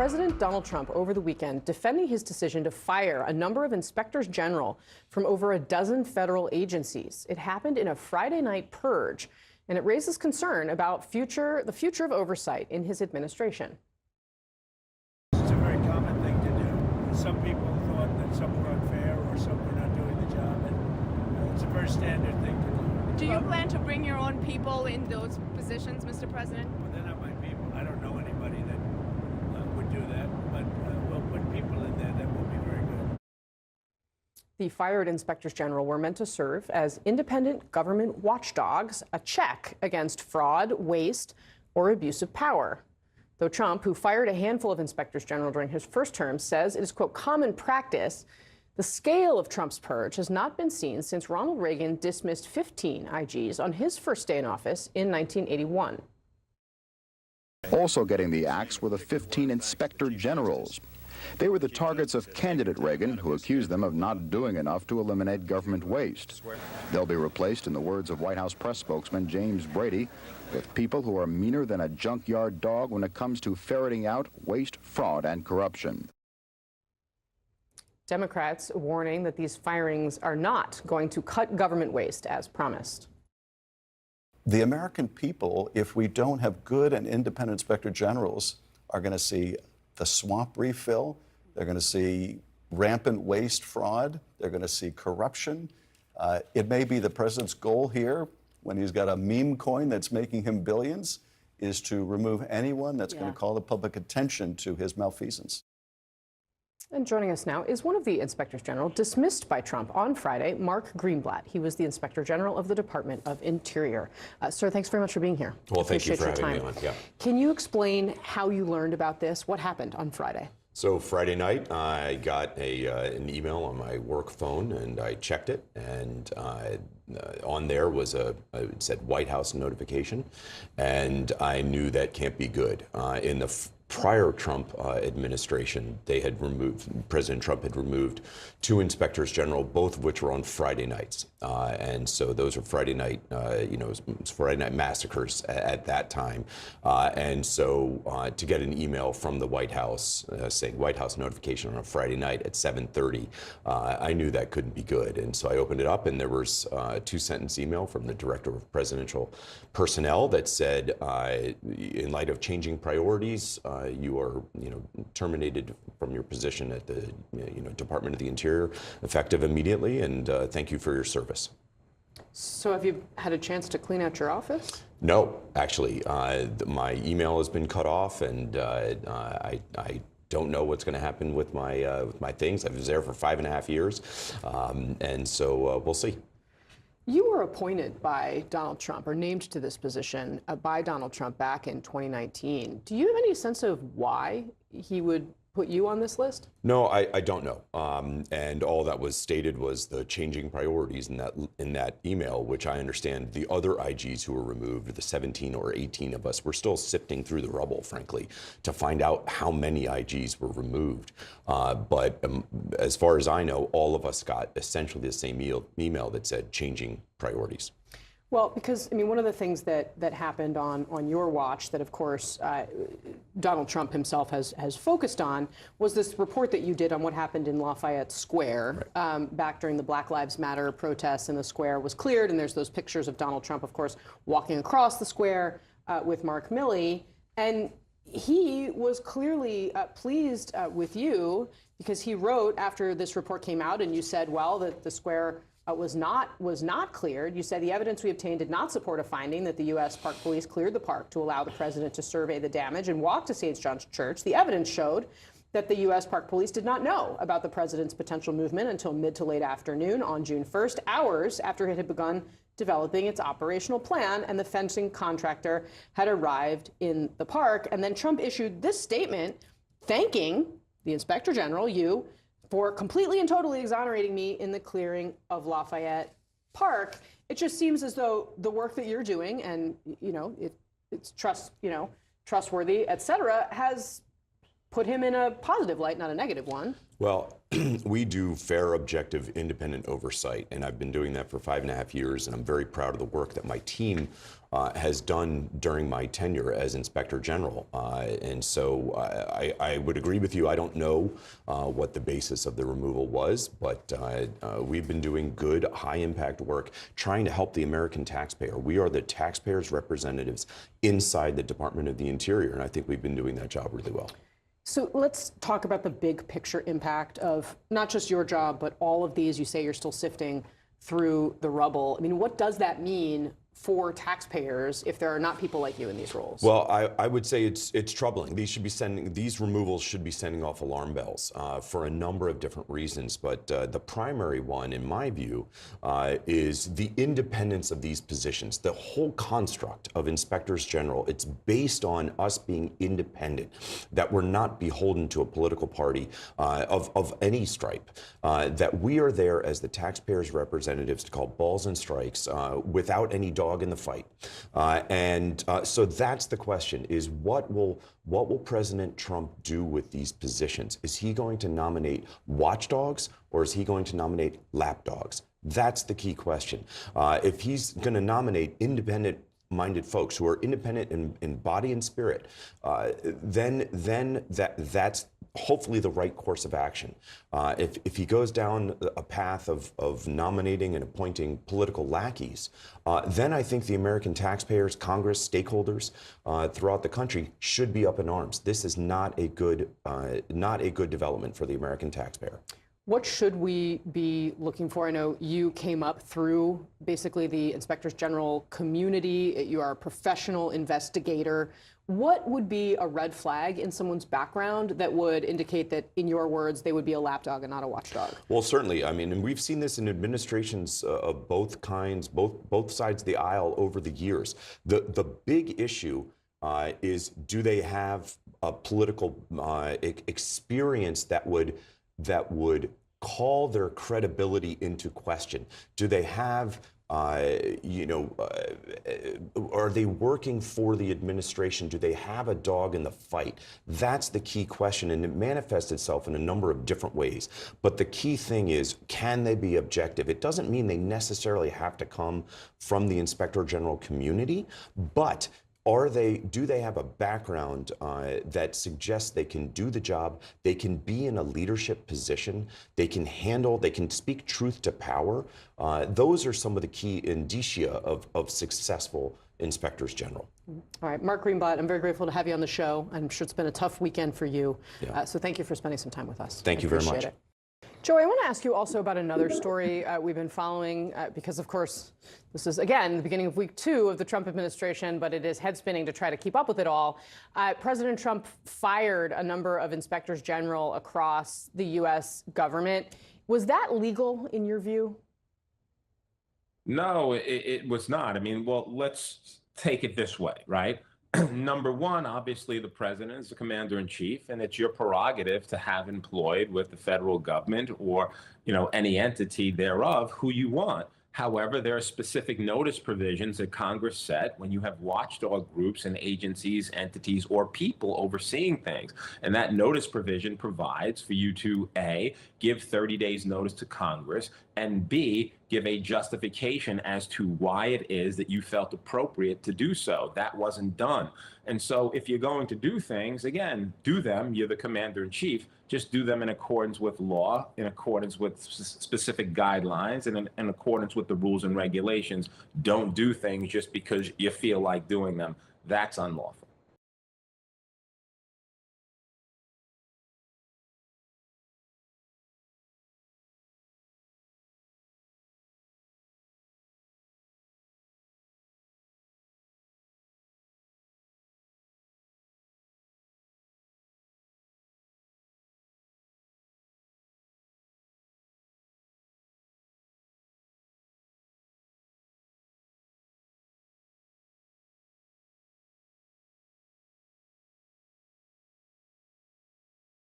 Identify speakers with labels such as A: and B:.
A: President Donald Trump over the weekend defending his decision to fire a number of inspectors general from over a dozen federal agencies. It happened in a Friday night purge, and it raises concern about the future of oversight in his administration.
B: It's a very common thing to do. Some people thought that some were unfair or some were not doing the job, and it's a very standard thing to do.
C: Do you plan to bring your own people in those positions, Mr. President?
B: Well, they're not my people. I don't know anybody that would do that, but we'll put people in there that will be very good.
A: The fired inspectors general were meant to serve as independent government watchdogs, a check against fraud, waste, or abuse of power. Though Trump, who fired a handful of inspectors general during his first term, says it is, quote, common practice, the scale of Trump's purge has not been seen since Ronald Reagan dismissed 15 IGs on his first day in office in 1981.
D: Also getting the axe were the 15 inspector generals. They were the targets of candidate Reagan, who accused them of not doing enough to eliminate government waste. They'll be replaced, in the words of White House press spokesman James Brady, with people who are meaner than a junkyard dog when it comes to ferreting out waste, fraud, and corruption.
A: Democrats warning that these firings are not going to cut government waste as promised.
E: The American people, if we don't have good and independent inspector generals, are going to see the swamp refill. They're going to see rampant waste fraud. They're going to see corruption. It may be the president's goal here, when he's got a meme coin that's making him billions, is to remove anyone that's going to call the public attention to his malfeasance.
A: And joining us now is one of the inspectors general dismissed by Trump on Friday, Mark Greenblatt. He was the inspector general of the Department of Interior. Sir, thanks very much for being here.
F: Well, thank you for having me on. Yeah.
A: Can you explain how you learned about this? What happened on Friday?
F: So Friday night, I got an email on my work phone, and I checked it, and on there was it said White House notification, and I knew that can't be good. In the prior Trump administration, President Trump had removed 2 inspectors general, both of which were on Friday nights. And so those are Friday night, Friday night massacres at that time. And so to get an email from the White House saying White House notification on a Friday night at 7:30, I knew that couldn't be good. And so I opened it up, and there was a 2-sentence email from the Director of Presidential Personnel that said, in light of changing priorities, you are, terminated from your position at the, Department of the Interior, effective immediately, and thank you for your service.
A: So have you had a chance to clean out your office?
F: No, actually, my email has been cut off, and I don't know what's going to happen with my things. I was there for 5.5 years, and so we'll see.
A: You were appointed by Donald Trump, or named to this position by Donald Trump back in 2019. Do you have any sense of why he would put you on this list?
F: No, I don't know. And all that was stated was the changing priorities in that email, which I understand the other IGs who were removed, the 17 or 18 of us, we're still sifting through the rubble, frankly, to find out how many IGs were removed. But as far as I know, all of us got essentially the same email that said changing priorities.
A: Well, because, one of the things that happened on your watch that, of course, Donald Trump himself has focused on was this report that you did on what happened in Lafayette Square back during the Black Lives Matter protests, and the square was cleared, and there's those pictures of Donald Trump, of course, walking across the square with Mark Milley, and he was clearly pleased with you, because he wrote after this report came out, and you said, well, that the square was not cleared. You said the evidence we obtained did not support a finding that the U.S. Park Police cleared the park to allow the president to survey the damage and walk to St. John's Church. The evidence showed that the U.S. Park Police did not know about the president's potential movement until mid to late afternoon on June 1st, hours after it had begun developing its operational plan, and the fencing contractor had arrived in the park. And then Trump issued this statement thanking the Inspector General, you, for completely and totally exonerating me in the clearing of Lafayette Park. It just seems as though the work that you're doing, and it's trustworthy, et cetera, has put him in a positive light, not a negative one.
F: Well, we do fair, objective, independent oversight, and I've been doing that for 5.5 years, and I'm very proud of the work that my team has done during my tenure as Inspector General. And so I would agree with you. I don't know what the basis of the removal was, but we've been doing good, high-impact work trying to help the American taxpayer. We are the taxpayers' representatives inside the Department of the Interior, and I think we've been doing that job really well.
A: So let's talk about the big picture impact of not just your job, but all of these. You say you're still sifting through the rubble. I mean, what does that mean for taxpayers if there are not people like you in these roles?
F: Well, I would say it's troubling. These removals should be sending off alarm bells for a number of different reasons. But the primary one, in my view, is the independence of these positions. The whole construct of inspectors general, it's based on us being independent, that we're not beholden to a political party of any stripe, that we are there as the taxpayers' representatives to call balls and strikes without any dog in the fight. So that's the question, is what will President Trump do with these positions? Is he going to nominate watchdogs or is he going to nominate lapdogs? That's the key question. If he's going to nominate independent-minded folks who are independent in body and spirit, then that's hopefully the right course of action. If he goes down a path of nominating and appointing political lackeys, then I think the American taxpayers, Congress, stakeholders throughout the country should be up in arms. This is not a good development for the American taxpayer.
A: What should we be looking for? I know you came up through basically the inspectors general community. You are a professional investigator. What would be a red flag in someone's background that would indicate that, in your words, they would be a lapdog and not a watchdog?
F: Well, certainly. I mean, and we've seen this in administrations of both kinds, both sides of the aisle over the years. The big issue is, do they have a political experience that would call their credibility into question? Do they have, are they working for the administration? Do they have a dog in the fight? That's the key question, and it manifests itself in a number of different ways. But the key thing is, can they be objective? It doesn't mean they necessarily have to come from the Inspector General community, but do they have a background that suggests they can do the job, they can be in a leadership position, they can speak truth to power? Those are some of the key indicia of successful inspectors general.
A: All right, Mark Greenblatt, I'm very grateful to have you on the show. I'm sure it's been a tough weekend for you.
F: Yeah.
A: So thank you for spending some time with us.
F: Thank you very much.
A: It. Joe, I want to ask you also about another story we've been following because, of course, this is, again, the beginning of week 2 of the Trump administration, but it is head-spinning to try to keep up with it all. President Trump fired a number of inspectors general across the U.S. government. Was that legal in your view?
G: No, it was not. I mean, well, let's take it this way, right? Number one, obviously, the president is the commander in chief, and it's your prerogative to have employed with the federal government or, any entity thereof who you want. However, there are specific notice provisions that Congress set when you have watchdog groups and agencies, entities, or people overseeing things. And that notice provision provides for you to, A, give 30 days notice to Congress, and B, give a justification as to why it is that you felt appropriate to do so. That wasn't done. And so if you're going to do things, again, do them. You're the commander in chief. Just do them in accordance with law, in accordance with specific guidelines, and in accordance with the rules and regulations. Don't do things just because you feel like doing them. That's unlawful.